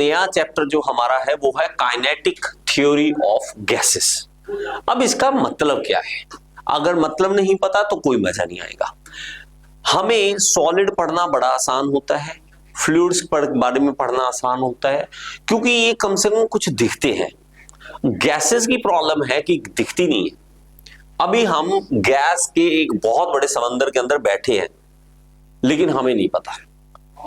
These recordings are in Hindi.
नया चैप्टर जो हमारा है वो है काइनेटिक थ्योरी ऑफ गैसेस। अब इसका मतलब क्या है, अगर मतलब नहीं पता तो कोई मजा नहीं आएगा। हमें सॉलिड पढ़ना बड़ा आसान होता है, फ्लूइड्स बारे में पढ़ना आसान होता है, क्योंकि ये कम से कम कुछ दिखते हैं। गैसेस की प्रॉब्लम है कि दिखती नहीं है। अभी हम गैस के एक बहुत बड़े समंदर के अंदर बैठे हैं, लेकिन हमें नहीं पता।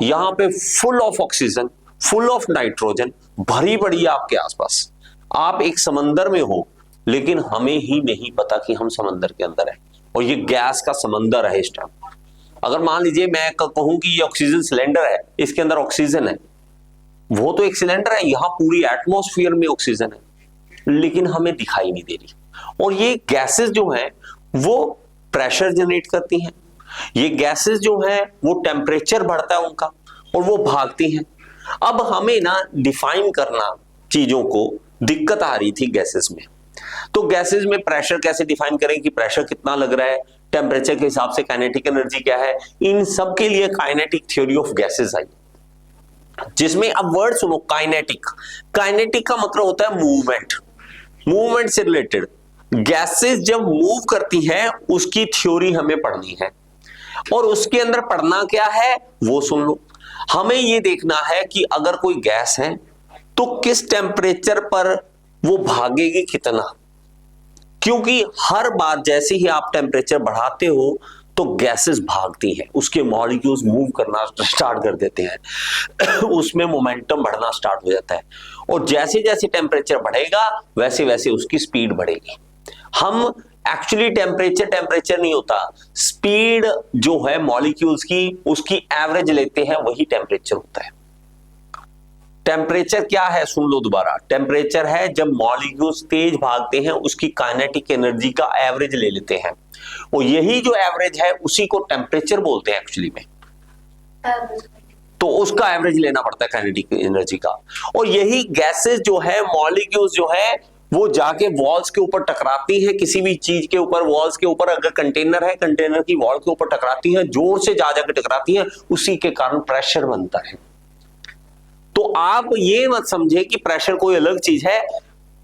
यहां पे full of oxygen, full of nitrogen भरी पड़ी है आपके आसपास। आप एक समंदर में हो, लेकिन हमें ही नहीं पता कि हम समंदर के अंदर हैं, और ये गैस का समंदर है इस टाइम। अगर मान लीजिए मैं कहूं कि ये ऑक्सीजन सिलेंडर है, इसके अंदर ऑक्सीजन है, वो तो एक सिलेंडर है, यहां पूरी एटमॉस्फेयर में ऑक्सीजन है, लेकिन हमें दिखाई नहीं दे रही। और ये गैसेस जो हैं वो प्रेशर जनरेट करती हैं। ये गैसेस जो हैं वो टेम्परेचर बढ़ता है उनका, और वो भागती हैं। अब हमें ना डिफाइन करना चीजों को दिक्कत आ रही थी गैसेस में। तो गैसेस में प्रेशर कैसे डिफाइन करें कि प्रेशर कितना लग रहा है, टेम्परेचर के हिसाब से काइनेटिक एनर्जी क्या है, इन सब के लिए काइनेटिक थ्योरी ऑफ गैसेस आई, जिसमें अब वर्ड सुनो काइनेटिक। काइनेटिक का मतलब होता है मूवमेंट, मूवमेंट से रिलेटेड। गैसेस जब मूव करती हैं उसकी थ्योरी हमें पढ़नी है, और उसके अंदर पढ़ना क्या है वो सुन लो। हमें यह देखना है कि अगर कोई गैस है तो किस टेम्परेचर पर वो भागेगी कितना, क्योंकि हर बार जैसे ही आप टेम्परेचर बढ़ाते हो तो गैसेस भागती हैं, उसके मॉलिक्यूल्स मूव करना स्टार्ट कर देते हैं उसमें मोमेंटम बढ़ना स्टार्ट हो जाता है, और जैसे जैसे टेम्परेचर बढ़ेगा वैसे वैसे उसकी स्पीड बढ़ेगी। हम एक्चुअली टेम्परेचर नहीं होता, स्पीड जो है मॉलिक्यूल्स की उसकी एवरेज लेते हैं, वही टेम्परेचर होता है। टेम्परेचर क्या है सुन लो दोबारा, टेम्परेचर है जब मॉलिक्यूल्स तेज भागते हैं उसकी काइनेटिक एनर्जी का एवरेज ले लेते हैं, और यही जो एवरेज है उसी को टेम्परेचर बोलते हैं एक्चुअली में। तो उसका एवरेज लेना पड़ता है काइनेटिक एनर्जी का। और यही गैसेस जो है, मॉलिक्यूल्स जो है, वो जाके वॉल्स के ऊपर टकराती है, किसी भी चीज के ऊपर, वॉल्स के ऊपर, अगर कंटेनर है कंटेनर की वॉल के ऊपर टकराती है, जोर से जा जाकर टकराती है, उसी के कारण प्रेशर बनता है। तो आप ये मत समझे कि प्रेशर कोई अलग चीज है।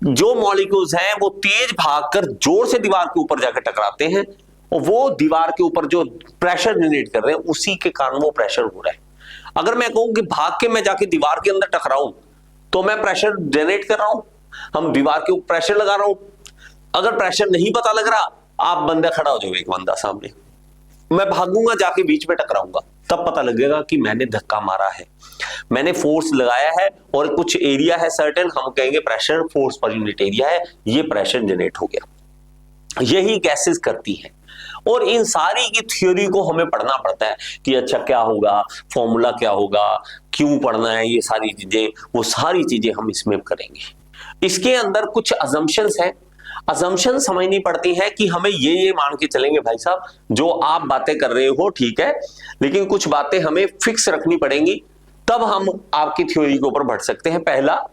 जो मॉलिक्यूल्स हैं वो तेज भागकर जोर से दीवार के ऊपर जाकर टकराते हैं, और वो दीवार के ऊपर जो प्रेशर जनरेट कर रहे हैं उसी के कारण वो प्रेशर हो रहा है। अगर मैं कहूं कि भाग के मैं जाके दीवार के अंदर टकराऊं तो मैं प्रेशर जनरेट कर रहा हूं, हम दीवार के ऊपर प्रेशर लगा रहा हूं। अगर प्रेशर नहीं पता लग रहा, आप बंदा खड़ा हो जाओ, एक बंदा सामने, मैं भागूंगा जाके बीच में टकराऊंगा, तब पता लगेगा कि मैंने धक्का मारा है, मैंने फोर्स लगाया है, और कुछ एरिया है सर्टेन, हम कहेंगे pressure force per unit area है, ये प्रेशर जनरेट हो गया। यही गैसेस करती हैं, और इन सारी की थ्योरी को हमें पढ़ना पड़ता है कि अच्छा क्या होगा, फॉर्मूला क्या होगा, क्यों पढ़ना है, ये सारी चीजें, वो सारी चीजें हम इसमें करेंगे। इसके अंदर कुछ अजम्पशंस हैं, अजम्पशन समझनी पड़ती है कि हमें ये मान के चलेंगे भाई साहब, जो आप बातें कर रहे हो ठीक है, लेकिन कुछ बातें हमें फिक्स रखनी पड़ेंगी, तब हम आपकी थ्योरी के ऊपर बढ़ सकते हैं। पहला,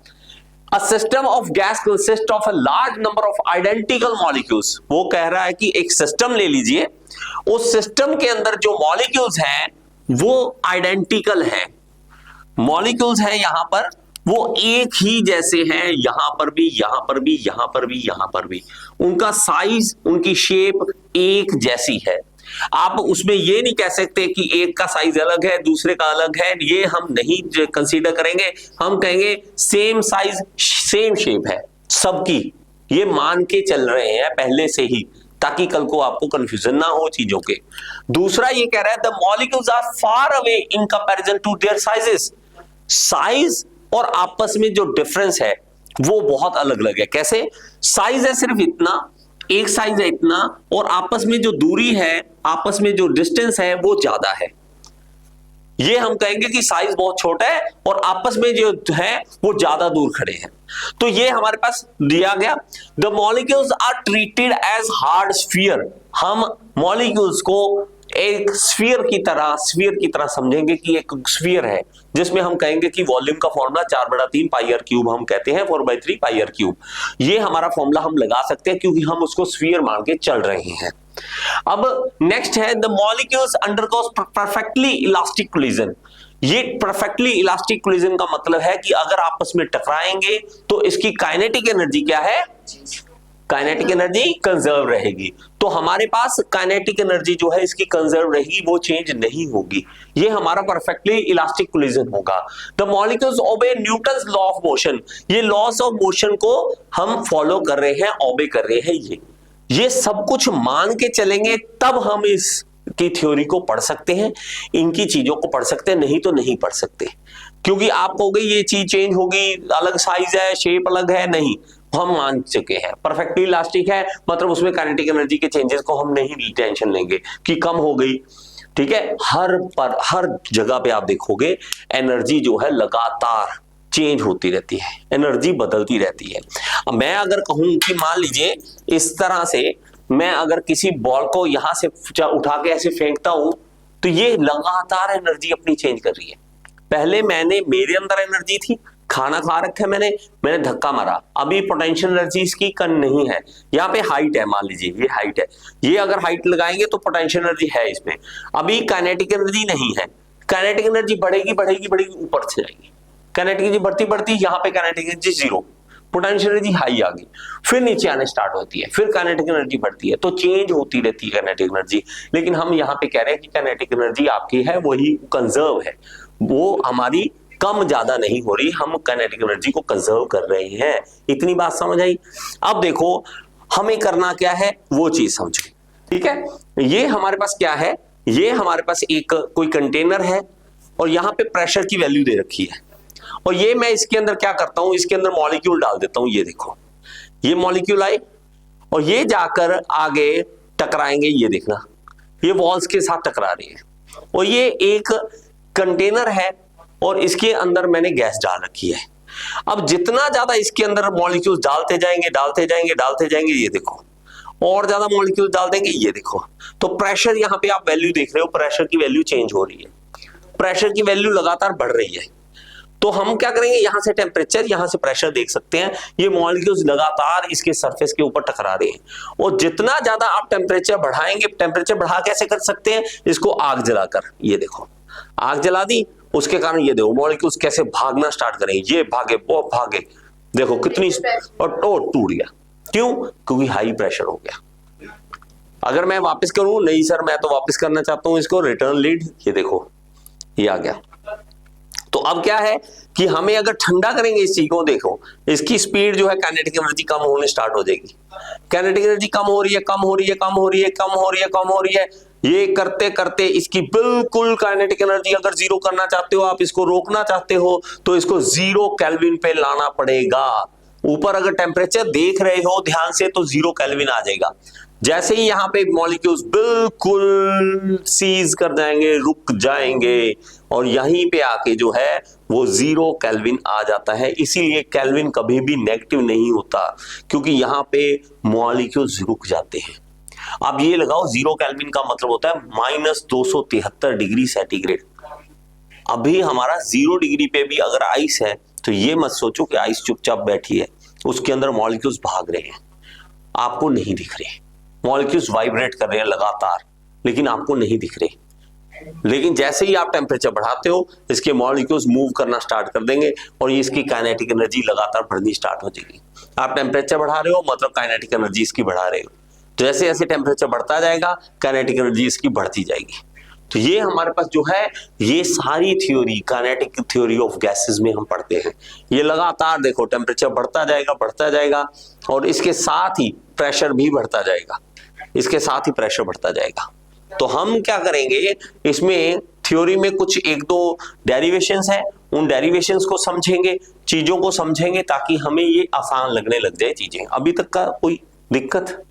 A system of gas consists of a large number of identical molecules। वो कह रहा है कि एक सिस्टम ले लीजिए, उस सिस्टम के अंदर जो मॉलिक्यूल्स हैं वो आइडेंटिकल हैं, मॉलिक्यूल्स हैं यहां पर वो एक ही जैसे हैं, यहां पर भी, यहां पर भी, यहां पर भी, यहां पर भी, उनका साइज, उनकी शेप एक जैसी है। आप उसमें ये नहीं कह सकते कि एक का साइज अलग है दूसरे का अलग है, ये हम नहीं कंसीडर करेंगे। हम कहेंगे सेम साइज सेम शेप है सबकी, ये मान के चल रहे हैं पहले से ही, ताकि कल को आपको कंफ्यूजन ना हो चीजों के। दूसरा ये कह रहा है the molecules are far away in comparison to their sizes. Size और आपस में जो डिफरेंस है वो बहुत अलग अलग है। कैसे? साइज है सिर्फ इतना, एक साइज है इतना, और आपस में जो दूरी है, आपस में जो डिस्टेंस है वो ज्यादा है। ये हम कहेंगे कि साइज बहुत छोटा है और आपस में जो है वो ज्यादा दूर खड़े हैं। तो ये हमारे पास दिया गया, the molecules are treated as hard sphere. हम मॉलिक्यूल्स को एक स्फीयर की तरह समझेंगे कि एक स्फीयर है, जिसमें हम कहेंगे कि वॉल्यूम का फॉर्मूला 4/3 पाई आर क्यूब हम कहते हैं, 4/3 पाई आर क्यूब। ये हमारा फॉर्मूला हम लगा सकते हैं क्योंकि हम उसको स्फीयर मान के चल रहे हैं। अब नेक्स्ट है the molecules undergoes perfectly elastic collision. ये परफेक्टली इलास्टिक कोलिजन का मतलब है कि अगर आपस में टकराएंगे तो इसकी काइनेटिक एनर्जी क्या है, काइनेटिक एनर्जी कंजर्व रहेगी। तो हमारे पास काइनेटिक एनर्जी जो है इसकी कंजर्व रहेगी, वो चेंज नहीं होगी। ये हमारा परफेक्टली इलास्टिक कोलिजन होगा। The molecules obey Newton's law of motion, ये लॉस ऑफ मोशन को हम फॉलो कर रहे हैं, ओबे कर रहे हैं। ये सब कुछ मान के चलेंगे तब हम इस की थ्योरी को पढ़ सकते हैं, इनकी चीजों को पढ़ सकते हैं, नहीं तो नहीं पढ़ सकते। क्योंकि आप कहोगे ये चीज चेंज होगी, अलग साइज है, शेप अलग है, नहीं, हम मान चुके हैं परफेक्टली इलास्टिक है, मतलब उसमें काइनेटिक एनर्जी के चेंजेस को हम नहीं टेंशन लेंगे कि कम हो गई। ठीक है, हर जगह पे आप देखोगे एनर्जी जो है लगातार चेंज होती रहती है, एनर्जी बदलती रहती है। अब मैं अगर कहूं कि मान लीजिए इस तरह से मैं अगर किसी बॉल को यहां से उठा के ऐसे फेंकता हूं तो ये लगातार एनर्जी अपनी चेंज कर रही है। पहले मेरे अंदर एनर्जी थी, खाना खा रखा है मैंने धक्का मारा, अभी पोटेंशियल एनर्जी इसकी कम नहीं है। यहाँ पे हाइट है, मान लीजिए ये हाइट है, ये अगर हाइट लगाएंगे तो पोटेंशियल एनर्जी है इसमें, अभी काइनेटिक एनर्जी नहीं है। काइनेटिक एनर्जी बढ़ेगी बढ़ेगी बढ़ेगी, ऊपर से जाएगी, काइनेटिक एनर्जी बढ़ती बढ़ती, यहाँ पे kinetic energy zero, potential energy high आ गई, फिर नीचे आने स्टार्ट होती है, फिर काइनेटिक एनर्जी बढ़ती है। तो चेंज होती रहती है काइनेटिक एनर्जी। लेकिन हम यहाँ पे कह रहे हैं कि काइनेटिक एनर्जी आपकी है वही कंजर्व है, वो हमारी कम ज्यादा नहीं हो रही, हम काइनेटिक एनर्जी को कंजर्व कर रहे हैं। इतनी बात समझ आई। अब देखो हमें करना क्या है वो चीज समझो। ठीक है, ये हमारे पास क्या है, ये हमारे पास एक कोई कंटेनर है और यहाँ पे प्रेशर की वैल्यू दे रखी है, और ये मैं इसके अंदर क्या करता हूं, इसके अंदर मॉलिक्यूल डाल देता हूं। ये देखो ये मॉलिक्यूल आए और ये जाकर आगे टकराएंगे, ये देखना ये वॉल्स के साथ टकरा रही है, और ये एक कंटेनर है और इसके अंदर मैंने गैस डाल रखी है। अब जितना ज्यादा इसके अंदर मॉलिक्यूल्स डालते जाएंगे डालते जाएंगे डालते जाएंगे, ये देखो और ज्यादा मॉलिक्यूल डाल देंगे, ये देखो। तो प्रेशर यहाँ पे आप वैल्यू देख रहे हो, प्रेशर की वैल्यू चेंज हो रही है, प्रेशर की वैल्यू लगातार बढ़ रही है। तो हम क्या करेंगे, यहां से टेम्परेचर, यहां से प्रेशर देख सकते हैं, ये मॉलिक्यूल्स लगातार इसके सरफेस के ऊपर टकरा रहे हैं। और जितना ज्यादा आप टेम्परेचर बढ़ाएंगे, टेम्परेचर बढ़ा कैसे कर सकते हैं, इसको आग जलाकर, ये देखो आग जला दी, उसके कारण ये देखो मॉलिक्यूल्स कैसे भागना स्टार्ट करें, ये भागे वो भागे, देखो कितनी, और टूट गया। क्यों, क्योंकि हाई प्रेशर हो गया। अगर मैं वापस करूं, नहीं सर मैं तो वापस करना चाहता हूं इसको, रिटर्न लीड, ये देखो ये आ गया। तो अब क्या है कि हमें अगर ठंडा करेंगे इस चीज को, देखो इसकी स्पीड जो है काइनेटिक एनर्जी कम होने स्टार्ट हो जाएगी। काइनेटिक एनर्जी कम हो रही है, कम हो रही है, कम हो रही है, कम हो रही है, कम हो रही है। ये करते करते इसकी बिल्कुल काइनेटिक एनर्जी अगर जीरो करना चाहते हो, आप इसको रोकना चाहते हो, तो इसको 0 केल्विन पे लाना पड़ेगा। ऊपर अगर टेम्परेचर देख रहे हो ध्यान से तो 0 केल्विन आ जाएगा। जैसे ही यहाँ पे मॉलिक्यूल्स बिल्कुल सीज कर जाएंगे, रुक जाएंगे, और यहीं पे आके जो है वो 0 केल्विन आ जाता है। इसीलिए केल्विन कभी भी नेगेटिव नहीं होता, क्योंकि यहाँ पे मॉलिक्यूल्स रुक जाते हैं। अब ये लगाओ 0 केल्विन का मतलब होता है -273 डिग्री सेंटीग्रेड। अभी हमारा 0 डिग्री पे भी अगर आइस है तो ये मत सोचो कि आइस चुपचाप बैठी है, उसके अंदर मॉलिक्यूल्स भाग रहे हैं, आपको नहीं दिख रहे। मॉलिक्यूल्स वाइब्रेट कर रहे हैं लगातार, लेकिन आपको नहीं दिख रहे। लेकिन जैसे ही आप टेम्परेचर बढ़ाते हो, इसके मॉलिक्यूल्स मूव करना स्टार्ट कर देंगे और इसकी काइनेटिक एनर्जी लगातार बढ़नी स्टार्ट हो जाएगी। आप टेम्परेचर बढ़ा रहे हो मतलब काइनेटिक एनर्जी इसकी बढ़ा रहे हो। जैसे जैसे टेम्परेचर बढ़ता जाएगा काइनेटिक एनर्जी इसकी बढ़ती जाएगी। तो ये हमारे पास जो है ये सारी theory kinetic theory of gases में हम पढ़ते हैं। ये लगातार देखो टेम्परेचर बढ़ता जाएगा और इसके साथ ही प्रेशर भी बढ़ता जाएगा, इसके साथ ही प्रेशर बढ़ता जाएगा। तो हम क्या करेंगे, इसमें थ्योरी में कुछ 1-2 डेरिवेशंस हैं, उन डेरिवेशंस को समझेंगे, चीजों को समझेंगे, ताकि हमें ये आसान लगने लग जाए चीजें। अभी तक का कोई दिक्कत?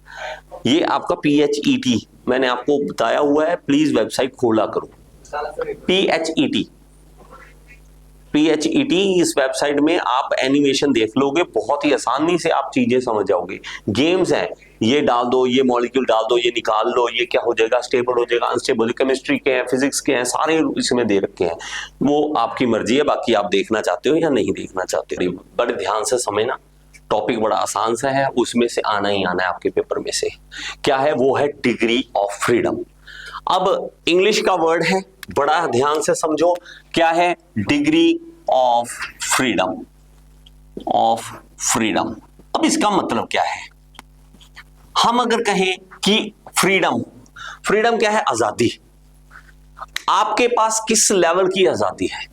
ये आपका PHET मैंने आपको बताया हुआ है, प्लीज वेबसाइट खोला करो। PHET इस वेबसाइट में आप एनिमेशन देख लोगे, बहुत ही आसानी से आप चीजें समझ जाओगे। गेम्स हैं, ये डाल दो, ये मॉलिक्यूल डाल दो, ये निकाल लो, ये क्या हो जाएगा, स्टेबल हो जाएगा, अनस्टेबल, केमिस्ट्री के हैं, फिजिक्स के हैं, सारे इसमें दे रखे हैं। वो आपकी मर्जी है, बाकी आप देखना चाहते हो या नहीं देखना चाहते हो। बड़े ध्यान से समझना, टॉपिक बड़ा आसान सा है, उसमें से आना ही आना है आपके पेपर में से। क्या है वो है डिग्री ऑफ फ्रीडम। अब इंग्लिश का वर्ड है, बड़ा ध्यान से समझो, क्या है? Degree of freedom, of freedom. अब इसका मतलब क्या है? हम अगर कहें कि फ्रीडम, फ्रीडम क्या है? आजादी। आपके पास किस लेवल की आजादी है?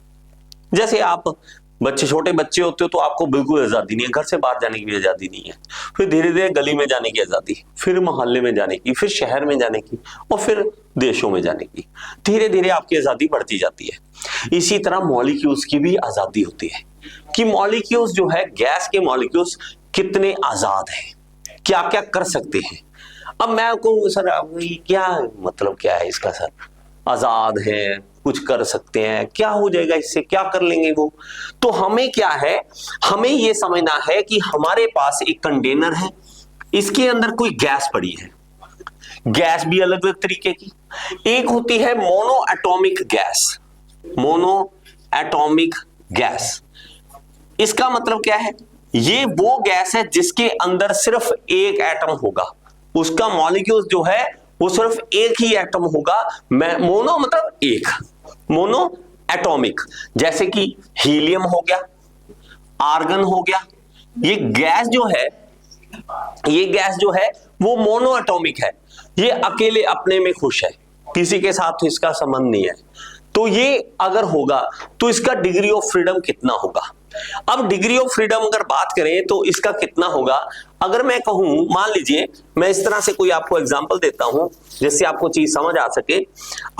जैसे आप बच्चे, छोटे बच्चे होते हो तो आपको बिल्कुल आजादी नहीं है, घर से बाहर जाने की भी आजादी नहीं है, फिर धीरे धीरे गली में जाने की आजादी, फिर मोहल्ले में जाने की, फिर शहर में जाने की, और फिर देशों में जाने की। धीरे धीरे आपकी आजादी बढ़ती जाती है। इसी तरह मॉलिक्यूल्स की भी आजादी होती है कि मॉलिक्यूल्स जो है, गैस के मॉलिक्यूल्स कितने आजाद हैं, क्या क्या कर सकते हैं। अब मैं कहूँ सर क्या मतलब क्या है इसका? सर आजाद है, कुछ कर सकते हैं, क्या हो जाएगा इससे, क्या कर लेंगे वो? तो हमें क्या है, हमें ये समझना है कि हमारे पास एक कंटेनर है, इसके अंदर कोई गैस पड़ी है। गैस भी अलग अलग तरीके की, एक होती है mono atomic gas, mono atomic gas. इसका मतलब क्या है? ये वो गैस है जिसके अंदर सिर्फ एक एटम होगा, उसका मॉलिक्यूल जो है वो सिर्फ एक ही एटम होगा। मोनो मतलब एक, मोनो एटॉमिक। जैसे कि हीलियम हो गया, आर्गन हो गया। ये गैस जो है, ये गैस जो है वो मोनो एटॉमिक है, ये अकेले अपने में खुश है, किसी के साथ इसका संबंध नहीं है। तो ये अगर होगा तो इसका डिग्री ऑफ फ्रीडम कितना होगा? अब डिग्री ऑफ फ्रीडम अगर बात करें तो इसका कितना होगा? अगर मैं कहूं, मान लीजिए मैं इस तरह से कोई आपको एग्जांपल देता हूं जिससे आपको चीज समझ आ सके।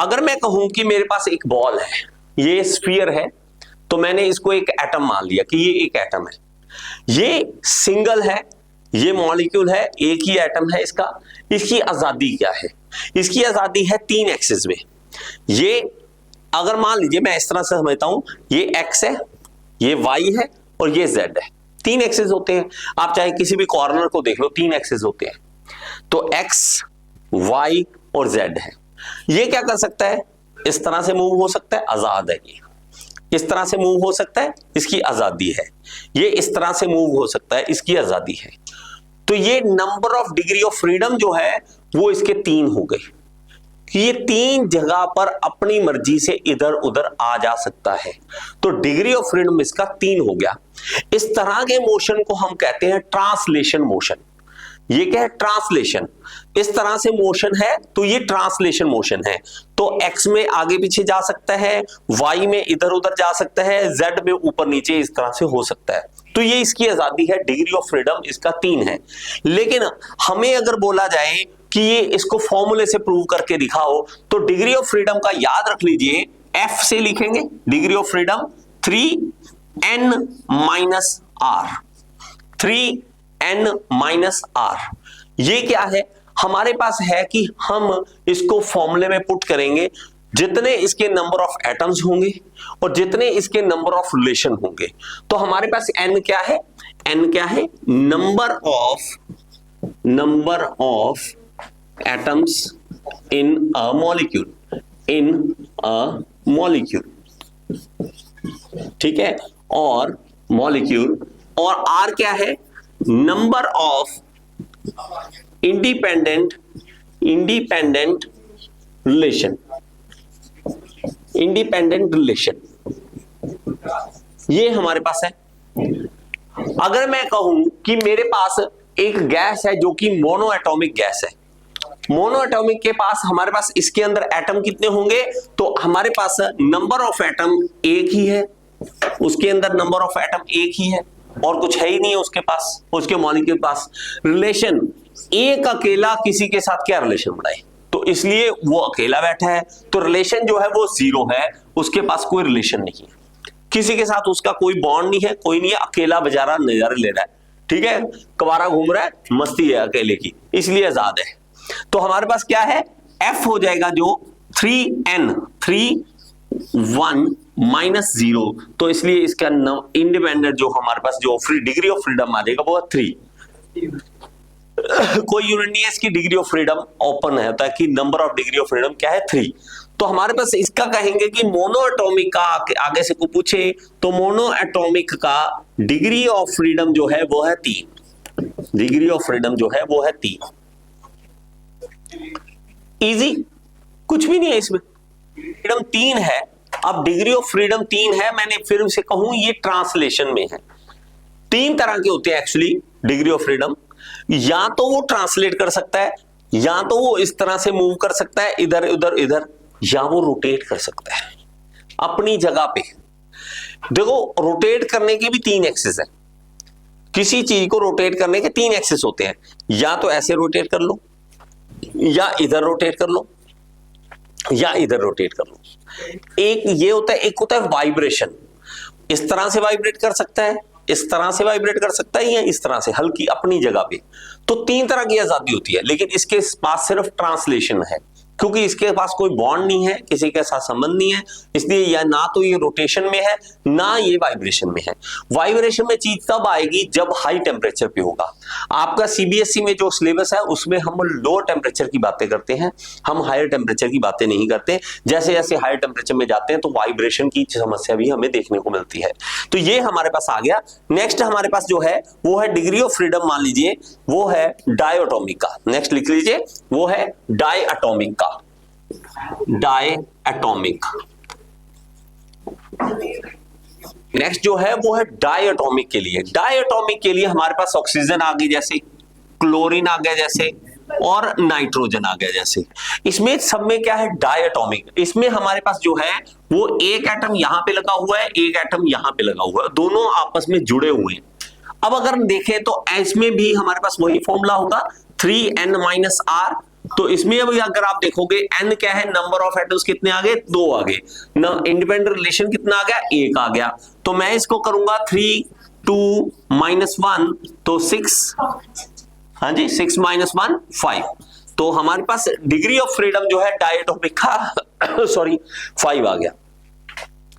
अगर मैं कहूं कि मेरे पास एक बॉल है, ये स्फीयर है, तो मैंने इसको एक एटम मान लिया कि ये एक एटम है, ये सिंगल है, ये मॉलिक्यूल है, एक ही एटम है इसका। इसकी आजादी क्या है? इसकी आजादी है 3 एक्सिस में। ये अगर मान लीजिए मैं इस तरह से समझता हूं, ये एक्स है, ये वाई है और ये जेड है। 3 एक्सिस होते हैं, आप चाहे किसी भी कॉर्नर को देख लो, 3 एक्सिस होते हैं। तो एक्स, वाई और जेड है। ये क्या कर सकता है? इस तरह से मूव हो सकता है, आजाद है ये। इस तरह से मूव हो सकता है, इसकी आजादी है। ये इस तरह से मूव हो सकता है, इसकी आजादी है। तो ये number of degree of freedom जो है वो इसके 3 हो गए कि ये 3 जगह पर अपनी मर्जी से इधर उधर आ जा सकता है। तो डिग्री ऑफ फ्रीडम इसका 3 हो गया। इस तरह के मोशन को हम कहते हैं ट्रांसलेशन मोशन। ये क्या है? ट्रांसलेशन। इस तरह से मोशन है तो ये ट्रांसलेशन मोशन है। तो एक्स में आगे पीछे जा सकता है, वाई में इधर उधर जा सकता है, जेड में ऊपर नीचे इस तरह से हो सकता है। तो ये इसकी आजादी है, डिग्री ऑफ फ्रीडम इसका 3 है। लेकिन हमें अगर बोला जाए कि ये इसको फॉर्मूले से प्रूव करके दिखाओ, तो डिग्री ऑफ फ्रीडम का याद रख लीजिए, एफ से लिखेंगे degree of freedom 3n minus R, 3n minus R. ये क्या है? हमारे पास है कि हम इसको फॉर्मूले में पुट करेंगे, जितने इसके नंबर ऑफ एटम्स होंगे और जितने इसके नंबर ऑफ रिलेशन होंगे। तो हमारे पास n क्या है? n क्या है? Number of atoms in a molecule, in a molecule, ठीक है। और मॉलिक्यूल, और R क्या है? Number of independent relation, independent relation, ये हमारे पास है। अगर मैं कहूं कि मेरे पास एक गैस है जो कि मोनो एटॉमिक गैस है, मोनो एटॉमिक के पास हमारे पास इसके अंदर एटम कितने होंगे? तो हमारे पास नंबर ऑफ एटम एक ही है, उसके अंदर नंबर ऑफ एटम एक ही है और कुछ है ही नहीं है उसके पास, उसके मॉलिक्यूल के पास। रिलेशन, एक अकेला किसी के साथ क्या रिलेशन बनाए? तो इसलिए वो अकेला बैठा है, तो रिलेशन जो है वो 0 है, उसके पास कोई रिलेशन नहीं है, किसी के साथ उसका कोई बॉन्ड नहीं है, कोई नहीं है, अकेला बेचारा नजारे ले रहा है, ठीक है, कवारा घूम रहा है, मस्ती है अकेले की, इसलिए आजाद है। तो हमारे पास क्या है? F हो जाएगा जो 3n, 3 1 माइनस 0। तो इसलिए इसका इंडिपेंडेंट जो हमारे पास जो फ्री डिग्री ऑफ फ्रीडम आ जाएगा वो है 3। कोई यूनिट नहीं है, इसकी डिग्री ऑफ फ्रीडम ओपन है, ताकि number of degree of freedom क्या है? 3। तो हमारे पास इसका कहेंगे कि मोनो एटॉमिक का आगे से को पूछे तो मोनो एटॉमिक का डिग्री ऑफ फ्रीडम जो है वो है 3। डिग्री ऑफ फ्रीडम जो है वो है 3। इजी, कुछ भी नहीं है इसमें, फ्रीडम 3 है। अब डिग्री ऑफ फ्रीडम 3 है, मैंने फिर से कहूं ये ट्रांसलेशन में है। 3 तरह के होते हैं एक्चुअली डिग्री ऑफ फ्रीडम। या तो वो ट्रांसलेट कर सकता है, या तो वो इस तरह से मूव कर सकता है इधर उधर इधर, या वो रोटेट कर सकता है अपनी जगह पे। देखो रोटेट करने के भी 3 एक्सिस है। किसी चीज को रोटेट करने के 3 एक्सिस होते हैं, या तो ऐसे रोटेट कर लो, या इधर रोटेट कर लो, या इधर रोटेट कर लो। एक ये होता है, एक होता है वाइब्रेशन। इस तरह से वाइब्रेट कर सकता है, इस तरह से वाइब्रेट कर सकता है, या इस तरह से हल्की अपनी जगह पे। तो 3 तरह की आजादी होती है, लेकिन इसके पास सिर्फ ट्रांसलेशन है, क्योंकि इसके पास कोई बॉन्ड नहीं है, किसी के साथ संबंध नहीं है, इसलिए या ना तो ये रोटेशन में है ना ये वाइब्रेशन में है। वाइब्रेशन में चीज तब आएगी जब हाई टेम्परेचर पे होगा। आपका सीबीएसई में जो सिलेबस है उसमें हम लोअर टेम्परेचर की बातें करते हैं, हम हायर टेम्परेचर की बातें नहीं करते। जैसे जैसे हायर टेम्परेचर में जाते हैं तो वाइब्रेशन की समस्या भी हमें देखने को मिलती है। तो ये हमारे पास आ गया। नेक्स्ट हमारे पास जो है वो है डिग्री ऑफ फ्रीडम, मान लीजिए वो है डायटोमिक का। नेक्स्ट लिख लीजिए, वो है डायटोमिक का। डायटोमिक। नेक्स्ट जो है वो है डायटोमिक के लिए। डायटोमिक के लिए हमारे पास ऑक्सीजन आ गई जैसे, क्लोरीन आ गया जैसे, और नाइट्रोजन आ गया जैसे। इसमें सब में क्या है, डायटोमिक। इसमें हमारे पास जो है वो एक एटम यहां पे लगा हुआ है, एक एटम यहां पे लगा हुआ है, दोनों आपस में जुड़े हुए हैं। अब अगर हम देखें तो इसमें भी हमारे पास वही फॉर्मूला होगा 3n-r। तो इसमें अभी अगर आप देखोगे n क्या है, नंबर ऑफ एटम्स कितने आ गए, 2 आ गए ना। इंडिपेंडेंट रिलेशन कितना आ गया, 1 आ गया। तो मैं इसको करूंगा 3 2 -1 तो 6, हाँ जी 6 -1 5। तो हमारे पास डिग्री ऑफ फ्रीडम जो है डायटोमिक का सॉरी 5 आ गया।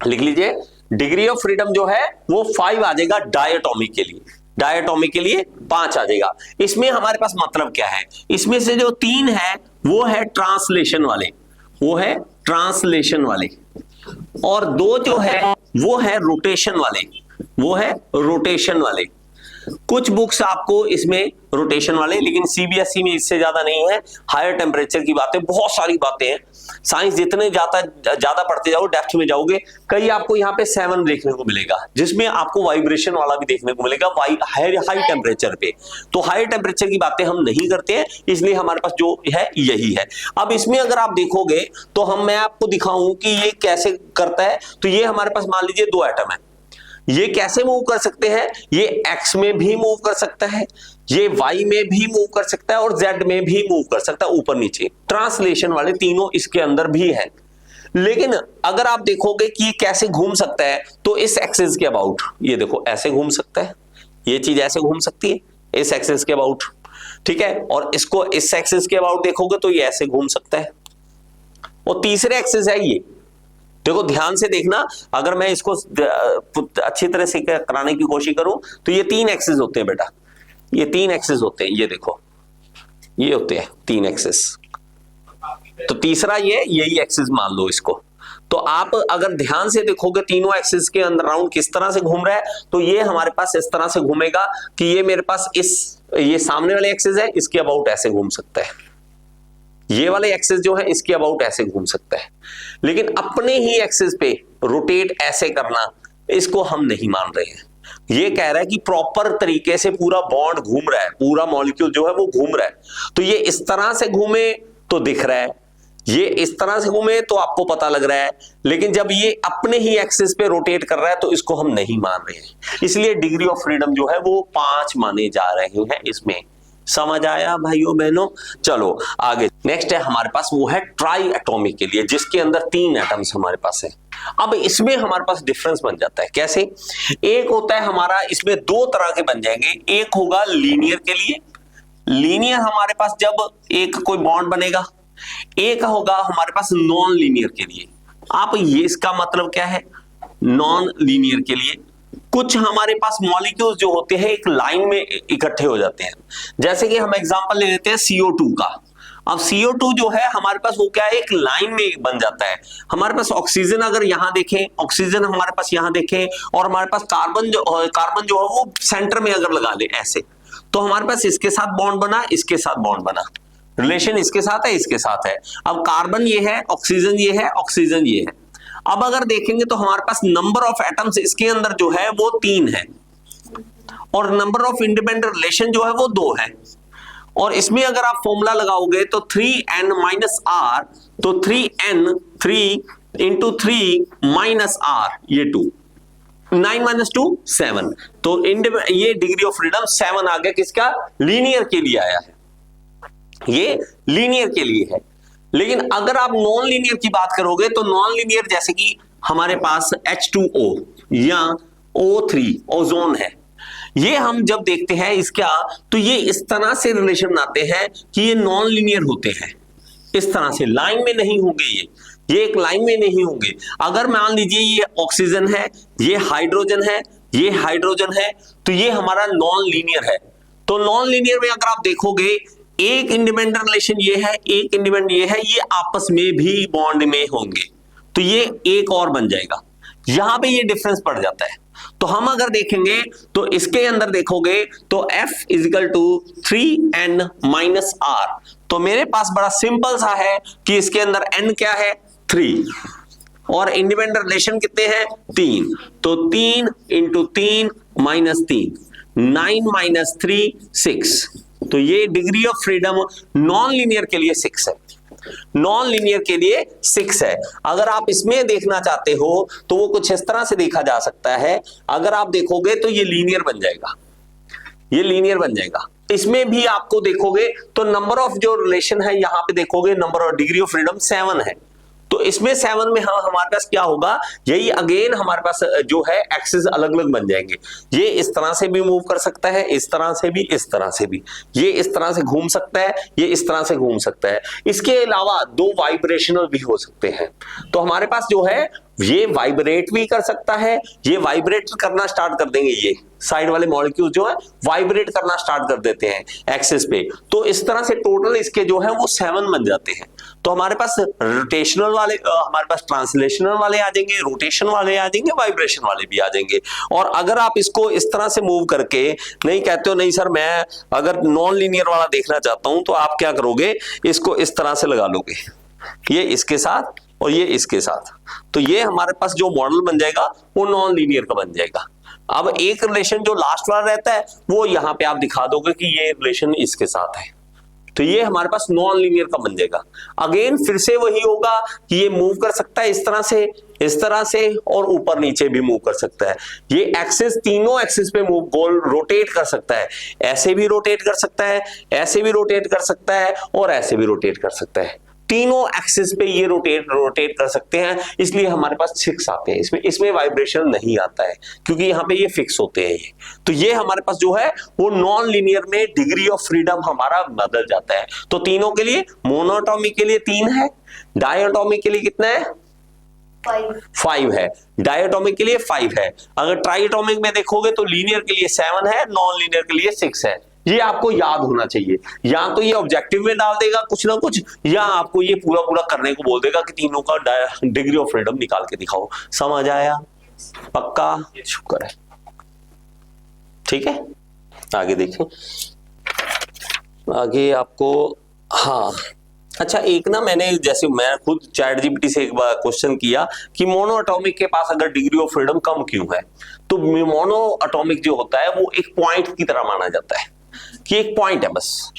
लिख लीजिए, डिग्री ऑफ फ्रीडम जो है वो 5 आ जाएगा डायटोमिक के लिए। डायटोमिक के लिए 5 आ जाएगा। इसमें हमारे पास मतलब क्या है, इसमें से जो 3 है वो है ट्रांसलेशन वाले, वो है ट्रांसलेशन वाले, और 2 जो है वो है रोटेशन वाले, वो है रोटेशन वाले। कुछ बुक्स आपको इसमें रोटेशन वाले, लेकिन सीबीएसई में इससे ज्यादा नहीं है। हायर टेम्परेचर की बातें, बहुत सारी बातें हैं। साइंस जितने ज्यादा पढ़ते जाओ, डेप्थ में जाओगे, कई आपको यहाँ पे 7 देखने को मिलेगा, जिसमें आपको वाइब्रेशन वाला भी देखने को मिलेगा हाई टेम्परेचर पे। तो हाई टेम्परेचर की बातें हम नहीं करते हैं, इसलिए हमारे पास जो है यही है। अब इसमें अगर आप देखोगे तो मैं आपको दिखाऊं कि ये कैसे करता है। तो ये हमारे पास मान लीजिए 2 एटम है, ये कैसे मूव कर सकते हैं, ये एक्स में भी मूव कर सकता है, ये वाई में भी मूव कर सकता है, और जेड में भी मूव कर सकता है, ऊपर नीचे। ट्रांसलेशन वाले तीनों इसके अंदर भी है। लेकिन अगर आप देखोगे कि ये कैसे घूम सकता है, तो इस एक्सिस के अबाउट, ये देखो ऐसे घूम सकता है, ये चीज ऐसे घूम सकती है इस एक्सिस के अबाउट, ठीक है। और इसको इस एक्सिस के अबाउट देखोगे तो ये ऐसे घूम सकता है। और तीसरे एक्सिस है ये, देखो ध्यान से देखना, अगर मैं इसको अच्छी तरह से कराने की कोशिश करूं तो ये 3 एक्सिस होते हैं बेटा, ये 3 एक्सिस होते हैं, ये देखो ये होते हैं 3 एक्सिस। तो तीसरा ये यही एक्सिस मान लो इसको। तो आप अगर ध्यान से देखोगे तीनों एक्सिस के अंदर राउंड किस तरह से घूम रहा है, तो ये हमारे पास इस तरह से घूमेगा कि ये मेरे पास ये सामने वाले एक्सिस है, इसके अबाउट ऐसे घूम सकता है। ये वाले एक्सिस जो है इसके अबाउट ऐसे घूम सकता है। लेकिन अपने ही एक्सिस पे रोटेट ऐसे करना, इसको हम नहीं मान रहे हैं। ये कह रहा है कि प्रॉपर तरीके से पूरा बॉन्ड घूम रहा है, पूरा मॉलिक्यूल जो है वो घूम रहा है। तो ये इस तरह से घूमे तो दिख रहा है, ये इस तरह से घूमे तो आपको पता लग रहा है, लेकिन जब ये अपने ही एक्सिस पे रोटेट कर रहा है तो इसको हम नहीं मान रहे हैं। इसलिए डिग्री ऑफ फ्रीडम जो है वो 5 माने जा रहे हैं इसमें। समझ आया भाइयों बहनों? चलो आगे। नेक्स्ट है हमारे पास, वो है ट्राई एटॉमिक के लिए, जिसके अंदर 3 एटम्स हमारे पास है। अब इसमें हमारे पास डिफरेंस बन जाता है। कैसे? एक होता है हमारा, इसमें 2 तरह के बन जाएंगे। एक होगा लीनियर के लिए, लीनियर हमारे पास जब एक कोई बॉन्ड बनेगा। एक होगा हमारे पास नॉन लीनियर के लिए। आप ये इसका मतलब क्या है, नॉन लीनियर के लिए कुछ हमारे पास मॉलिक्यूल्स जो होते हैं एक लाइन में इकट्ठे हो जाते हैं। जैसे कि हम एग्जांपल ले लेते हैं CO2 का। अब CO2 जो है हमारे पास वो क्या है, एक लाइन में बन जाता है। हमारे पास ऑक्सीजन अगर यहां देखें, ऑक्सीजन हमारे पास यहां देखें, और हमारे पास कार्बन जो है वो सेंटर में अगर लगा ले ऐसे, तो हमारे पास इसके साथ बॉन्ड बना, इसके साथ बॉन्ड बना। रिलेशन इसके साथ है, इसके साथ है। अब कार्बन ये है, ऑक्सीजन ये है, ऑक्सीजन ये है। अब अगर देखेंगे तो हमारे पास नंबर ऑफ एटम्स इसके अंदर जो है वो 3 है और नंबर ऑफ इंडिपेंडेंट रिलेशन जो है वो 2 है। और इसमें अगर आप फॉर्मूला लगाओगे तो 3n माइनस आर, तो 3n 3 इंटू 3 माइनस आर ये 2, 9 माइनस 2 7, तो ये डिग्री ऑफ फ्रीडम 7 आ गया। किसका? लीनियर के लिए आया है, ये लीनियर के लिए है। लेकिन अगर आप नॉन लीनियर की बात करोगे तो नॉन लीनियर जैसे कि हमारे पास H2O या O3 ओजोन है, ये हम जब देखते हैं इसका तो ये इस तरह से रिलेशन बनाते हैं कि ये नॉन लीनियर होते हैं, इस तरह से लाइन में नहीं होंगे, ये एक लाइन में नहीं होंगे। अगर मान लीजिए ये ऑक्सीजन है, ये हाइड्रोजन है, ये हाइड्रोजन है, तो ये हमारा नॉन लीनियर है। तो नॉन लीनियर में अगर आप देखोगे एक इंडिपेंडेंट रिलेशन ये है, एक इंडिपेंडेंट ये है, ये आपस में भी बॉन्ड में होंगे, तो ये एक और बन जाएगा। यहां पे ये डिफरेंस पड़ जाता है। तो हम अगर देखेंगे तो इसके अंदर देखोगे तो F equal to 3n minus R, तो मेरे पास बड़ा सिंपल सा है कि इसके अंदर n क्या है 3 और इंडिपेंडेंट रिलेशन कितने हैं 3, तो 3 इंटू 3 माइनस 3, 9 माइनस 3 6, तो ये degree of freedom non linear के लिए 6 है, नॉन लीनियर के लिए 6 है। अगर आप इसमें देखना चाहते हो तो वो कुछ इस तरह से देखा जा सकता है, अगर आप देखोगे तो ये लीनियर बन जाएगा, ये लीनियर बन जाएगा। इसमें भी आपको देखोगे तो नंबर ऑफ जो रिलेशन है यहां पे देखोगे number of degree of freedom 7 है, तो इसमें 7 में हमारे पास क्या होगा, यही अगेन हमारे पास जो है एक्सिस अलग अलग बन जाएंगे। ये इस तरह से भी मूव कर सकता है, इस तरह से भी, इस तरह से भी, ये इस तरह से घूम सकता है, ये इस तरह से घूम सकता है। इसके अलावा 2 वाइब्रेशनल भी हो सकते हैं, तो हमारे पास जो है ये वाइब्रेट भी कर सकता है, ये वाइब्रेट करना स्टार्ट कर देंगे, ये साइड वाले मॉलिक्यूल जो है वाइब्रेट करना स्टार्ट कर देते हैं एक्सिस पे, तो इस तरह से टोटल इसके जो है वो 7 बन जाते हैं। तो हमारे पास रोटेशनल वाले, हमारे पास ट्रांसलेशनल वाले आ जाएंगे, रोटेशन वाले आ जाएंगे, वाइब्रेशन वाले भी आ जाएंगे। और अगर आप इसको इस तरह से मूव करके नहीं कहते हो नहीं सर मैं अगर नॉन लीनियर वाला देखना चाहता हूं, तो आप क्या करोगे, इसको इस तरह से लगा लोगे, ये इसके साथ और ये इसके साथ, तो ये हमारे पास जो मॉडल बन जाएगा वो नॉन लीनियर का बन जाएगा। अब एक रिलेशन जो लास्ट वाला रहता है वो यहां पे आप दिखा दोगे कि ये रिलेशन इसके साथ है, तो ये हमारे पास नॉन लीनियर का बन जाएगा। अगेन फिर से वही होगा कि ये मूव कर सकता है इस तरह से, इस तरह से, और ऊपर नीचे भी मूव कर सकता है। ये एक्सिस तीनों एक्सिस पे मूव गोल रोटेट कर सकता है, ऐसे भी रोटेट कर सकता है, ऐसे भी रोटेट कर सकता है और ऐसे भी रोटेट कर सकता है। तीनों एक्सिस पे ये रोटेट कर सकते हैं, इसलिए हमारे पास 6 आते हैं। इसमें वाइब्रेशन नहीं आता है क्योंकि यहाँ पे ये फिक्स होते हैं। तो ये हमारे पास जो है वो नॉन लीनियर में डिग्री ऑफ फ्रीडम हमारा बदल जाता है। तो तीनों के लिए, मोनोटॉमिक के लिए 3 है, डायटोमिक के लिए कितना है 5 है, डायटोमिक के लिए 5 है। अगर ट्राइटोमिक में देखोगे तो लीनियर के लिए 7 है, नॉन लीनियर के लिए 6 है। ये आपको याद होना चाहिए, या तो ये ऑब्जेक्टिव में डाल देगा कुछ ना कुछ, या आपको ये पूरा पूरा करने को बोल देगा कि तीनों का डिग्री ऑफ फ्रीडम निकाल के दिखाओ। समझ आया? पक्का? शुक्र है। ठीक है, आगे देखें। आगे आपको, हाँ अच्छा, एक ना मैंने जैसे मैं खुद चैट जीपीटी से एक बार क्वेश्चन किया कि मोनो एटॉमिक के पास अगर डिग्री ऑफ फ्रीडम कम क्यों है, तो मोनो एटॉमिक जो होता है वो एक पॉइंट की तरह माना जाता है कि एक पॉइंट है बस,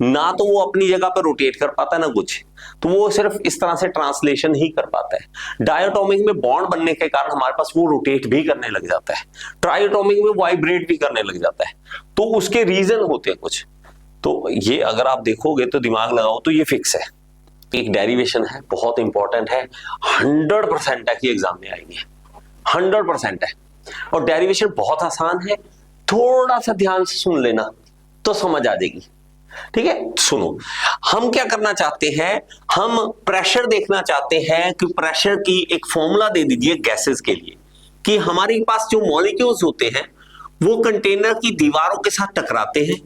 ना तो वो अपनी जगह पर रोटेट कर पाता है ना कुछ, तो वो सिर्फ इस तरह से ट्रांसलेशन ही कर पाता है। डायटोमिक में बॉन्ड बनने के कारण हमारे पास वो रोटेट भी करने लग जाता है, ट्राइटोमिक में वाइब्रेट भी करने लग जाता है, तो उसके रीजन होते हैं कुछ। तो ये अगर आप देखोगे तो दिमाग लगाओ तो ये फिक्स है, एक डेरिवेशन है, बहुत इंपॉर्टेंट है, 100% है कि एग्जाम में आएंगे, 100% है। और डेरिवेशन बहुत आसान है, थोड़ा सा ध्यान से सुन लेना तो समझ आ जाएगी। ठीक है, सुनो, हम क्या करना चाहते हैं, हम प्रेशर देखना चाहते हैं कि प्रेशर की एक फॉर्मूला दे दीजिए गैसेस के लिए कि हमारे पास जो मॉलिक्यूल्स होते हैं वो कंटेनर की दीवारों के साथ टकराते हैं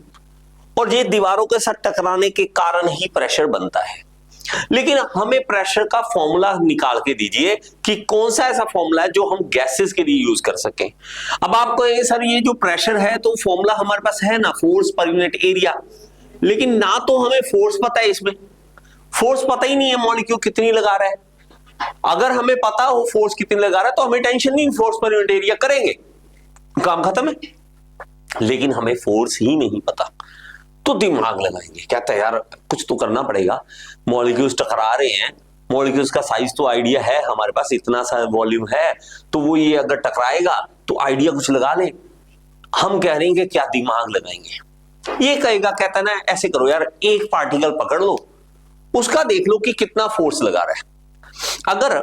और ये दीवारों के साथ टकराने के कारण ही प्रेशर बनता है। लेकिन हमें प्रेशर का फॉर्मूला निकाल के दीजिए कि कौन सा ऐसा फॉर्मूला है जो हम गैसेस के लिए यूज कर सकें। अब आपको सर ये जो प्रेशर है तो फॉर्मूला हमारे पास है ना, फोर्स पर यूनिट एरिया, लेकिन ना तो हमें फोर्स पता है, इसमें फोर्स पता ही नहीं है मॉलिक्यूल कितनी लगा रहा है। अगर हमें पता हो फोर्स कितनी लगा रहा है तो हमें टेंशन नहीं, फोर्स पर यूनिट एरिया करेंगे, काम खत्म है। लेकिन हमें फोर्स ही नहीं पता तो दिमाग लगाएंगे, कहता है यार कुछ तो करना पड़ेगा, मॉलिक्यूल्स टकरा रहे हैं, मॉलिक्यूल्स का साइज तो आइडिया है हमारे पास, इतना सा वॉल्यूम है, तो वो ये अगर टकराएगा तो आइडिया कुछ लगा ले। हम कह रहे हैं कि क्या दिमाग लगाएंगे। ये कहेगा, कहता है ना ऐसे करो यार, एक पार्टिकल पकड़ लो, उसका देख लो कि कितना फोर्स लगा रहा है। अगर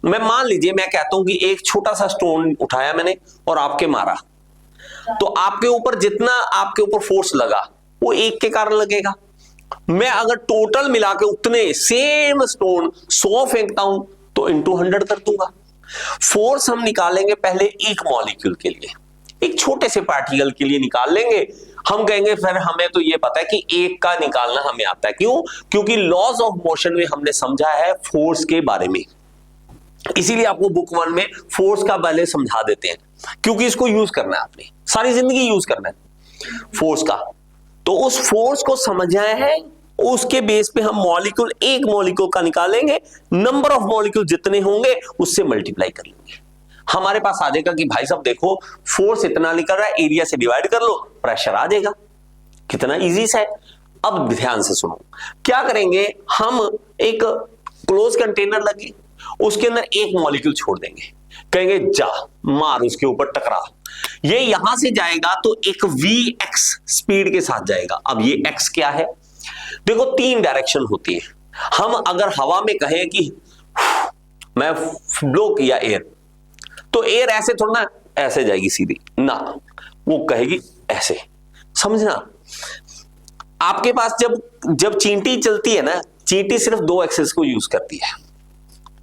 मैं मान लीजिए मैं कहता हूं कि एक छोटा सा स्टोन उठाया मैंने और आपके मारा, तो आपके ऊपर जितना आपके ऊपर फोर्स लगा वो एक के कारण लगेगा। मैं अगर टोटल मिला के उतने सेम स्टोन 100 फेंकता हूं तो इंटू 100 कर दूंगा। फोर्स हम निकालेंगे पहले एक मॉलिक्यूल के लिए, एक छोटे से पार्टिकल के लिए निकाल लेंगे। हम कहेंगे फिर हमें तो ये पता है कि एक का निकालना हमें आता है, क्यों? क्योंकि लॉज ऑफ मोशन में हमने समझा है फोर्स के बारे में, इसीलिए आपको बुक 1 में फोर्स का पहले समझा देते हैं, क्योंकि इसको यूज करना है, आपने सारी जिंदगी यूज करना है फोर्स का। तो उस फोर्स को समझना है, उसके बेस पे हम मॉलिक्यूल, एक मॉलिक्यूल का निकालेंगे, नंबर ऑफ मॉलिक्यूल जितने होंगे उससे मल्टीप्लाई कर लेंगे। हमारे पास आ जाएगा कि भाई साहब देखो फोर्स इतना निकल रहा है, एरिया से डिवाइड कर लो, प्रेशर आ जाएगा। कितना इजी सा है। अब ध्यान से सुनो, क्या करेंगे हम, एक क्लोज कंटेनर लगे, उसके अंदर एक मॉलिक्यूल छोड़ देंगे, कहेंगे जा मार उसके ऊपर टकरा, ये यहां से जाएगा तो एक vx स्पीड के साथ जाएगा। अब ये x क्या है? देखो 3 डायरेक्शन होती है। हम अगर हवा में कहें कि मैं ब्लो किया एयर, तो एयर ऐसे थोड़ा ना ऐसे जाएगी सीधी ना, वो कहेगी ऐसे, समझना। आपके पास जब चींटी चलती है ना, चींटी सिर्फ 2 एक्सिस को यूज करती है।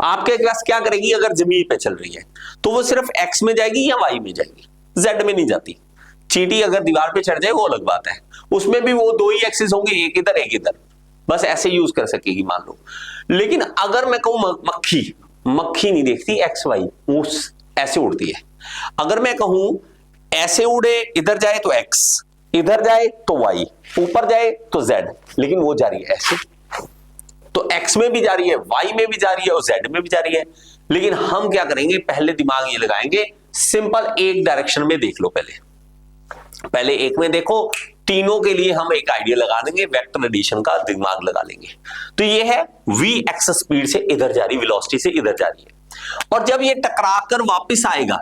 आपके पास क्या करेगी, अगर जमीन पे चल रही है तो वो सिर्फ x में जाएगी या y में जाएगी, z में नहीं जाती। चींटी अगर दीवार पे चढ़ जाए वो अलग बात है, उसमें भी वो 2 ही एक्सिस होंगे, एक इधर एक इधर, बस ऐसे यूज कर सकेगी मान लो। लेकिन अगर मैं कहूं मक्खी नहीं देखती x y, वो ऐसे उड़ती है। अगर मैं कहूं ऐसे उड़े, इधर जाए तो x, इधर जाए तो y, ऊपर जाए तो z, लेकिन वो जा रही है ऐसे, तो x में भी जा रही है, y में भी जा रही है और z में भी जा रही है। लेकिन हम क्या करेंगे, पहले दिमाग ये लगाएंगे, सिंपल एक डायरेक्शन में देख लो, पहले एक में देखो, तीनों के लिए हम एक आइडिया लगा देंगे, वेक्टर एडिशन का दिमाग लगा लेंगे। तो ये है vx स्पीड से इधर जा रही, वेलोसिटी से इधर जा रही है, और जब ये टकराकर वापस आएगा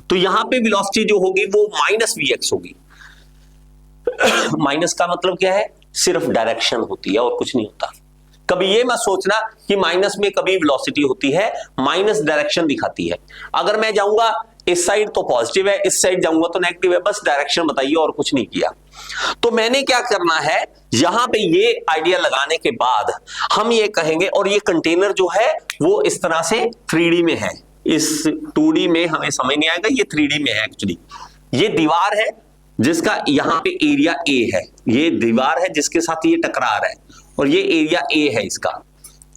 तो यहां पे वेलोसिटी जो होगी वो माइनस vx होगी। माइनस का मतलब क्या है, सिर्फ डायरेक्शन होती है और कुछ नहीं होता। कभी ये मत सोचना कि माइनस में कभी वेलोसिटी होती है, माइनस डायरेक्शन दिखाती है। अगर मैं जाऊंगा इस साइड तो पॉजिटिव है, इस साइड जाऊंगा तो नेगेटिव है, बस डायरेक्शन बताइए और कुछ नहीं किया। तो मैंने क्या करना है, यहां पे ये आइडिया लगाने के बाद हम ये कहेंगे, और ये कंटेनर जो है वो इस तरह से 3D में है, इस 2D में हमें समझ नहीं आएगा, ये 3D में है एक्चुअली। ये दीवार है जिसका यहां पे एरिया A है, ये दीवार है जिसके साथ ये टकरा रहा है, और ये एरिया A है इसका,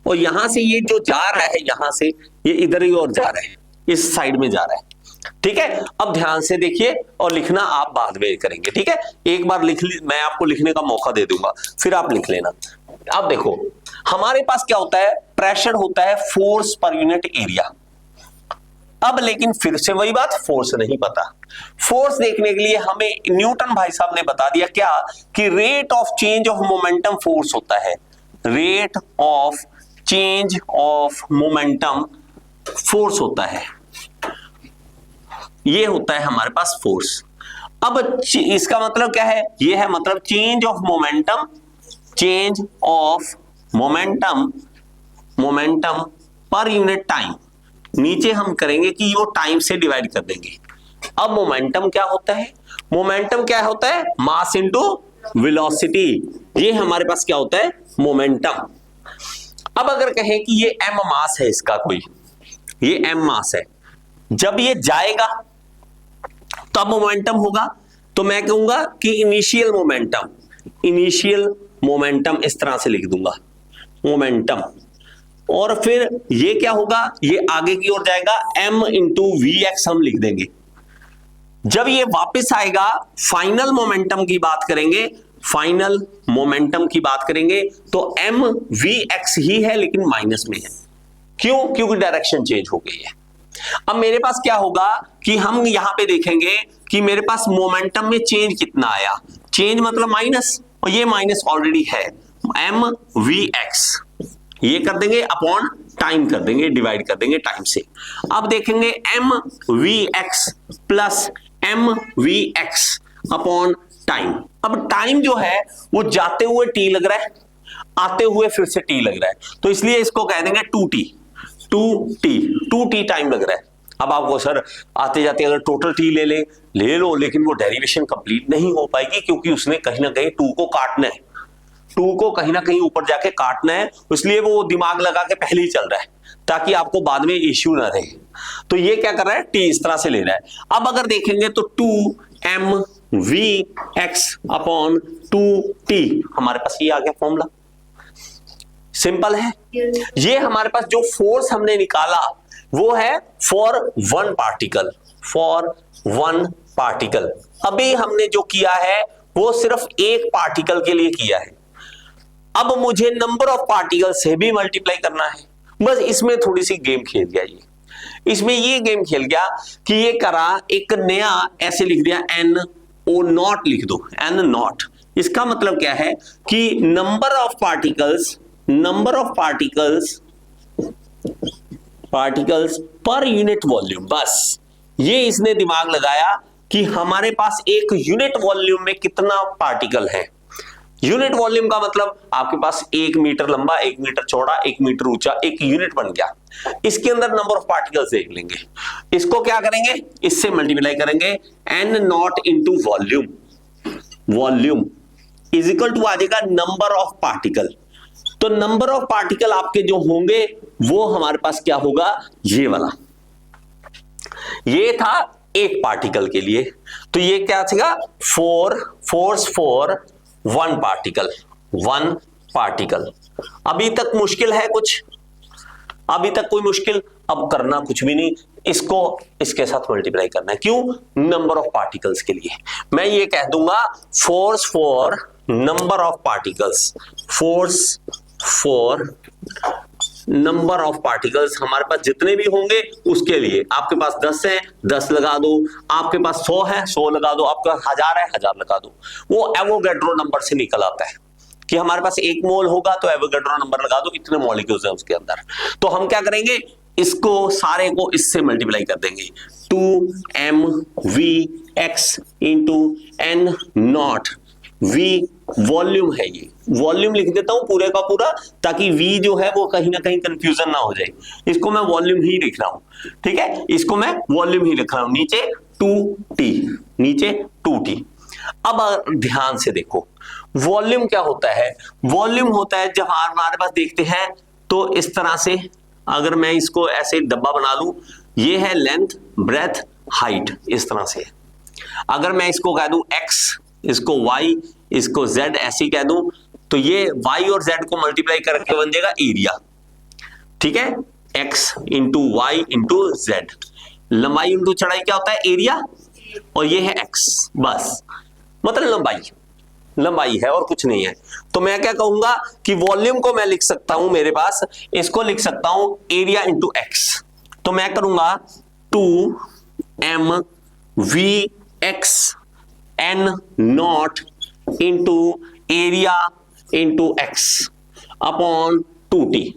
और यहां से ये जो जा रहा है, यहां से ये इधर ही और जा रहा है, इस साइड में जा रहा है। ठीक है, अब ध्यान से देखिए, और लिखना आप बाद में करेंगे, ठीक है। एक बार मैं आपको लिखने का मौका दे दूंगा, फिर आप लिख लेना। अब देखो हमारे पास क्या होता है, प्रेशर होता है फोर्स पर यूनिट एरिया। अब लेकिन फिर से वही बात, फोर्स नहीं पता। फोर्स देखने के लिए हमें न्यूटन भाई साहब ने बता दिया क्या, कि rate of change of momentum force होता है, rate of change of momentum force होता है, ये होता है हमारे पास फोर्स। अब इसका मतलब क्या है, ये है मतलब change of momentum, change of momentum, momentum per unit time. नीचे हम करेंगे कि वो टाइम से डिवाइड कर देंगे। अब मोमेंटम क्या होता है, मोमेंटम क्या होता है, मास इनटू वेलोसिटी, ये हमारे पास क्या होता है, मोमेंटम। अब अगर कहें कि ये m मास है इसका, कोई ये m मास है, जब ये जाएगा तब मोमेंटम होगा, तो मैं कहूंगा कि इनिशियल मोमेंटम, इनिशियल मोमेंटम इस तरह से लिख दूंगा मोमेंटम, और फिर ये क्या होगा, ये आगे की ओर जाएगा, m इंटू vx हम लिख देंगे। जब ये वापस आएगा, फाइनल मोमेंटम की बात करेंगे, फाइनल मोमेंटम की बात करेंगे तो एम वी एक्स ही है लेकिन माइनस में है। क्यों? क्योंकि डायरेक्शन चेंज हो गई है। अब मेरे पास क्या होगा कि हम यहां पे देखेंगे कि मेरे पास मोमेंटम में चेंज कितना आया, चेंज मतलब माइनस, और ये माइनस ऑलरेडी है, एम वी एक्स ये कर देंगे अपॉन टाइम कर देंगे, डिवाइड कर देंगे टाइम से। अब देखेंगे M V X plus M V X upon time. अब टाइम जो है वो जाते हुए टी लग रहा है, आते हुए फिर से टी लग रहा है, तो इसलिए इसको कह देंगे 2t टाइम लग रहा है। अब आपको सर आते जाते अगर टोटल टी ले लो, लेकिन वो डेरिवेशन कंप्लीट नहीं हो पाएगी क्योंकि उसने कहीं ना कहीं 2 को काटना है, 2 को कहीं ना कहीं ऊपर जाके काटना है, इसलिए वो दिमाग लगा के पहले ही चल रहा है ताकि आपको बाद में इश्यू ना रहे। तो ये क्या कर रहा है, टी इस तरह से ले रहा है। अब अगर देखेंगे तो 2mvx अपॉन 2t, हमारे पास ये आ गया फॉर्मूला, सिंपल है। ये हमारे पास जो फोर्स हमने निकाला वो है फॉर वन पार्टिकल। अभी हमने जो किया है वो सिर्फ एक पार्टिकल के लिए किया है। अब मुझे नंबर ऑफ पार्टिकल से भी मल्टीप्लाई करना है। बस इसमें थोड़ी सी गेम खेल गया इसमें ये गेम खेल गया कि ये करा एक नया ऐसे लिख दिया NO0 लिख दो, N0। इसका मतलब क्या है कि number of particles per unit volume. बस ये इसने दिमाग लगाया कि हमारे पास एक यूनिट वॉल्यूम में कितना पार्टिकल है। यूनिट वॉल्यूम का मतलब आपके पास 1 मीटर लंबा, 1 मीटर चौड़ा, 1 मीटर ऊंचा, एक यूनिट बन गया। इसके अंदर नंबर ऑफ पार्टिकल्स देख लेंगे, इसको क्या करेंगे, इससे मल्टीप्लाई करेंगे, N0 into volume is equal to आ जाएगा नंबर ऑफ पार्टिकल। तो नंबर ऑफ पार्टिकल आपके जो होंगे वो हमारे पास क्या होगा, ये वाला। ये था एक पार्टिकल के लिए, तो ये क्या था, फोर्स फॉर वन पार्टिकल। अभी तक मुश्किल है कुछ? अभी तक कोई मुश्किल? अब करना कुछ भी नहीं, इसको इसके साथ मल्टीप्लाई करना है। क्यों? नंबर ऑफ पार्टिकल्स के लिए। मैं ये कह दूंगा force for number of particles, force for number of particles हमारे पास जितने भी होंगे उसके लिए। आपके पास 10 है, 10 लगा दो, आपके पास 100 है, 100 लगा दो, आपका 1000 है, 1000 लगा दो। वो एवोगैड्रो नंबर से निकल आता है कि हमारे पास 1 मोल होगा तो एवोगैड्रो नंबर लगा दो, इतने मॉलिक्यूल्स हैं उसके अंदर। तो हम क्या करेंगे, इसको सारे को इससे मल्टीप्लाई कर देंगे, 2mvx into N0 v volume है, ये वॉल्यूम लिख देता हूं पूरे का पूरा, ताकि v जो है वो कहीं ना कहीं कंफ्यूजन ना हो जाए। इसको मैं वॉल्यूम ही लिख रहा हूं, ठीक है, इसको मैं वॉल्यूम ही लिख रहा हूं। नीचे 2t। अब ध्यान से देखो वॉल्यूम क्या होता है। वॉल्यूम होता है जब हमारे पास देखते हैं तो इस तरह से, अगर मैं इसको ऐसे डब्बा बना लूं, ये है लेंथ, ब्रेथ, हाइट, इस तरह से। अगर मैं इसको कह दूं x, इसको y, इसको z ऐसे कह दूं, तो ये y और z को मल्टीप्लाई करके बन जाएगा एरिया, ठीक है, x into Y into z। लंबाई इंटू चौड़ाई क्या होता है, एरिया, और ये है x, बस मतलब लंबाई है और कुछ नहीं है। तो मैं क्या कहूंगा कि वॉल्यूम को मैं लिख सकता हूं, मेरे पास इसको लिख सकता हूं एरिया इंटू एक्स। तो मैं करूंगा 2mvx N0 into area into x upon 2t।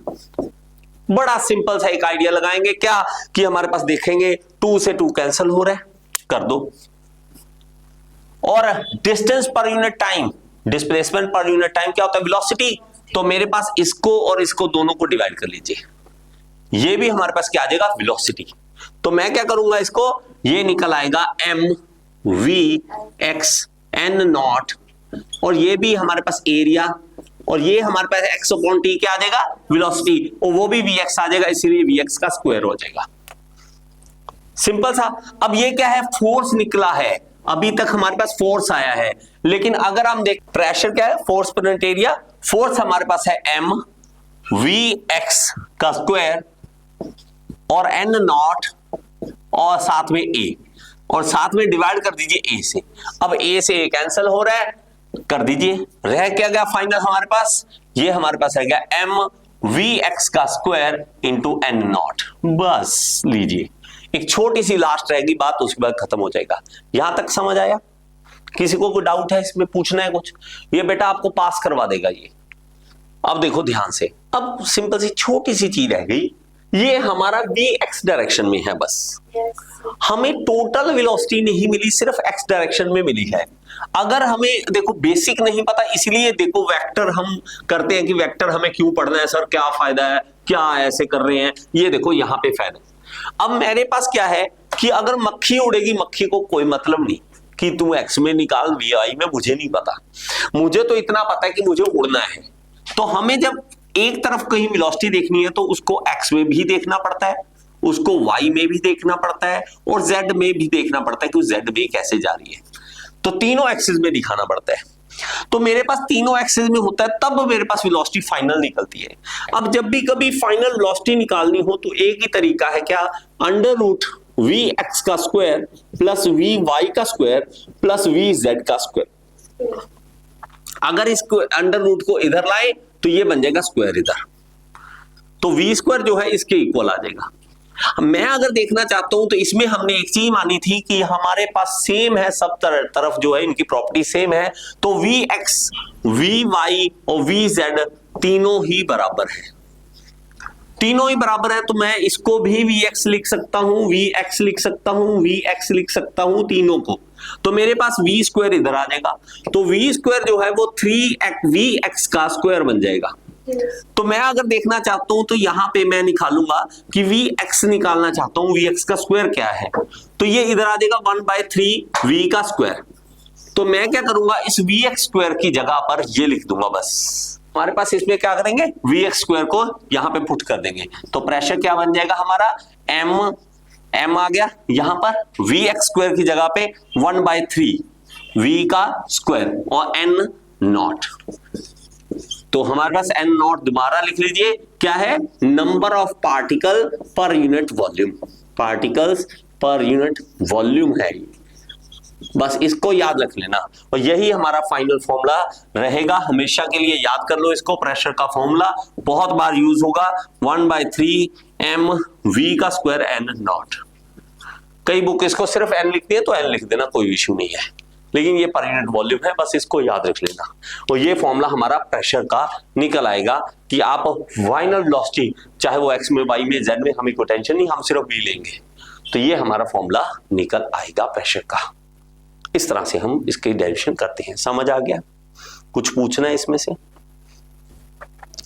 बड़ा सिंपल सा एक आइडिया लगाएंगे क्या कि हमारे पास देखेंगे 2 से 2 कैंसिल हो रहा है, कर दो। और distance per unit time, displacement per unit time क्या होता है, वेलोसिटी। तो मेरे पास इसको और इसको दोनों को डिवाइड कर लीजिए, ये भी हमारे पास क्या आ जाएगा, वेलोसिटी। तो मैं क्या करूंगा, इसको ये निकल आएगा mvx N0, और ये भी हमारे पास एरिया, और ये हमारे पास x अपॉन t क्या आ जाएगा, वेलोसिटी, और वो भी vx आ जाएगा, इसीलिए vx का स्क्वायर हो जाएगा। सिंपल सा। अब ये क्या है, फोर्स निकला है। अभी तक हमारे पास फोर्स आया है, लेकिन अगर हम देख प्रेशर क्या है, force per unit area. Force हमारे पास है mvx का स्क्वायर और N0 और साथ में a, और साथ में डिवाइड कर दीजिए a से। अब a से a कैंसिल हो रहा है, कर दीजिए, रह क्या गया फाइनल हमारे पास, ये हमारे पास रह गया एम वी एक्स का स्क्वायर इंटू एन नॉट। बस लीजिए, एक छोटी सी लास्ट रहेगी बात, उसके बाद खत्म हो जाएगा। यहां तक समझ आया? किसी को कोई डाउट है इसमें, पूछना है कुछ? ये बेटा आपको पास करवा देगा ये। अब देखो ध्यान से, अब सिंपल सी छोटी सी चीज रह गई, ये हमारा वी एक्स डायरेक्शन में है बस। हमें टोटल वेलोसिटी नहीं मिली, सिर्फ एक्स डायरेक्शन में मिली है। अगर हमें देखो बेसिक नहीं पता, इसलिए देखो वेक्टर हम करते हैं कि वेक्टर हमें क्यों पढ़ना है सर, क्या फायदा है, क्या ऐसे कर रहे हैं, ये देखो यहां पे फायदा। अब मेरे पास क्या है कि अगर मक्खी उड़ेगी, मक्खी को कोई मतलब नहीं कि तू एक्स में निकाल वी वाई में, मुझे नहीं पता, मुझे तो इतना पता है कि मुझे उड़ना है। तो हमें जब एक तरफ कहीं वेलोसिटी देखनी है तो उसको एक्स में भी देखना पड़ता है, उसको वाई में भी देखना पड़ता है, और जेड में भी देखना पड़ता है कि जेड में कैसे जा रही है। तो तीनों एक्सिस में दिखाना पड़ता है। तो मेरे पास तीनों एक्सिस में होता है, तब मेरे पास वेलोसिटी फाइनल निकलती है। अब जब भी कभी फाइनल वेलोसिटी निकालनी हो तो एक ही तरीका है, क्या, अंडर रूट वी एक्स का स्क्वायर प्लस वी वाई का स्क्वायर प्लस वी जेड का स्क्वायर। अगर इसको अंडर रूट को इधर लाए तो ये बन जाएगा स्क्वायर इधर, तो वी स्क्वायर जो है इसके इक्वल आ जाएगा। मैं अगर देखना चाहता हूं तो इसमें हमने एक चीज मानी थी कि हमारे पास सेम है, सब तरफ जो है इनकी प्रॉपर्टी सेम है, तो वी एक्स वी वाई और वी जेड तीनों ही बराबर है। तीनों ही बराबर है तो मैं इसको भी वी एक्स लिख सकता हूं, वी एक्स लिख सकता हूं, वी एक्स लिख सकता हूं, तीनों को। तो मेरे पास वी स्क्वायर इधर आ जाएगा, तो वी स्क्वायर जो है वो 3 वी एक्स का स्क्वायर बन जाएगा। तो मैं अगर देखना चाहता हूं तो यहां पे मैं निकालूंगा कि वी एक्स निकालना चाहता हूं, वी एक्स का स्क्वायर क्या है, तो ये इधर आ जाएगा 1/3 वी का स्क्वायर। तो मैं क्या करूंगा, इस वी एक्स स्क्वायर की जगह पर ये लिख दूंगा बस। हमारे पास इसमें क्या करेंगे, वी एक्स स्क्वायर को यहां पे पुट कर देंगे, तो प्रेशर क्या बन जाएगा हमारा, एम आ गया यहां पर, वी एक्स स्क्वायर की जगह पे 1/3 वी का स्क्वायर और एन नॉट। तो हमारे पास एन नॉट दोबारा लिख लीजिए, क्या है, number of particle per unit volume, particles per unit volume है। बस इसको याद रख लेना, और यही हमारा फाइनल फॉर्मूला रहेगा, हमेशा के लिए याद कर लो इसको। प्रेशर का फॉर्मूला बहुत बार यूज होगा, 1/3 एम वी का स्क्वायर एन नॉट। कई बुक इसको सिर्फ एन लिखती है तो एन लिख देना, कोई इश्यू नहीं है, लेकिन ये पर यूनिट वॉल्यूम है, बस इसको याद रख लेना। और ये फॉर्मूला हमारा प्रेशर का निकल आएगा कि आप फाइनल वेलोसिटी चाहे वो एक्स में, वाई में, जेड में, हमें कोई टेंशन नहीं, हम सिर्फ वी लेंगे, तो ये हमारा फॉर्मूला निकल आएगा प्रेशर का। इस तरह से हम इसकी डेरिवेशन करते हैं। समझ आ गया? कुछ पूछना है इसमें से?